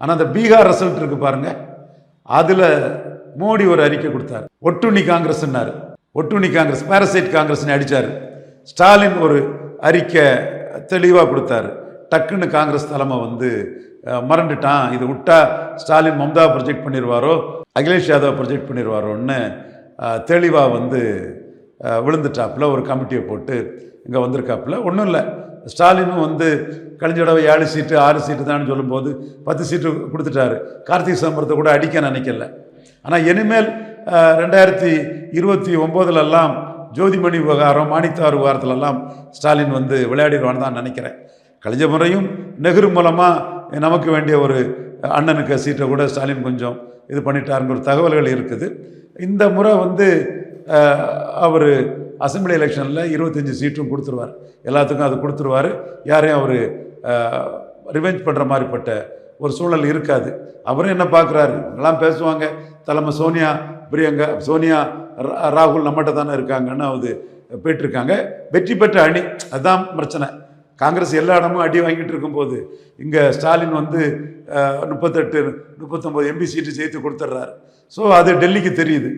ஆனால் அந்த பீகார் ரிசல்ட் இருக்கு பாருங்க, அதில் மோடி ஒரு அறிக்கை கொடுத்தார். ஒட்டுண்ணி காங்கிரஸ்னாரு. ஒட்டுண்ணி காங்கிரஸ், பாரசைட் காங்கிரஸ்னு அடித்தார். ஸ்டாலின் ஒரு அறிக்கை தெளிவாக கொடுத்தாரு. டக்குன்னு காங்கிரஸ் தலைமை வந்து மறந்துட்டான், இது விட்டா ஸ்டாலின் மம்தா ப்ரொஜெக்ட் பண்ணிடுவாரோ, அகிலேஷ் யாதவ் ப்ரொஜெக்ட் பண்ணிடுவாரோன்னு தெளிவாக வந்து விழுந்துட்டாப்புல. ஒரு கமிட்டியை போட்டு இங்கே வந்திருக்காப்புல. ஒன்றும் இல்லை, ஸ்டாலினும் வந்து கழிஞ்ச தடவை 7 சீட்டு 6 சீட்டு தான் சொல்லும்போது 10 சீட்டு கொடுத்துட்டாரு. கார்த்திக் சிதம்பரத்தை கூட அடிக்க நினைக்கல. ஆனால் இனிமேல் 2029 ஜோதிமணி விவகாரம், மாணித்தார் விவகாரத்திலெல்லாம் ஸ்டாலின் வந்து விளையாடிடுவான்னு தான் நினைக்கிறேன். கழிஞ்ச முறையும் நெஹ்ரு மூலமாக நமக்கு வேண்டிய ஒரு அண்ணனுக்கு சீட்டை கூட ஸ்டாலின் கொஞ்சம் இது பண்ணிட்டாருங்கிற தகவல்கள் இருக்குது. இந்த முறை வந்து அவர் அசம்பிளி எலெக்ஷனில் 25 சீட்டும் கொடுத்துருவார். எல்லாத்துக்கும் அது கொடுத்துருவார். யாரையும் அவர் ரிவெஞ்ச் பண்ணுற மாதிரிப்பட்ட ஒரு சூழல் இருக்காது. அவரும் என்ன பார்க்குறாரு, எல்லாம் பேசுவாங்க, தலைமை சோனியா ராகுல் நம்மகிட்ட தானே இருக்காங்கன்னு அது போயிட்டுருக்காங்க. வெற்றி பெற்ற அணி, அதுதான் பிரச்சனை. காங்கிரஸ் எல்லா இடமும் அடி வாங்கிட்டு இருக்கும்போது இங்கே ஸ்டாலின் வந்து 38-39 எம்பி சீட்டு சேர்த்து கொடுத்துட்றாரு. ஸோ அது டெல்லிக்கு தெரியுது.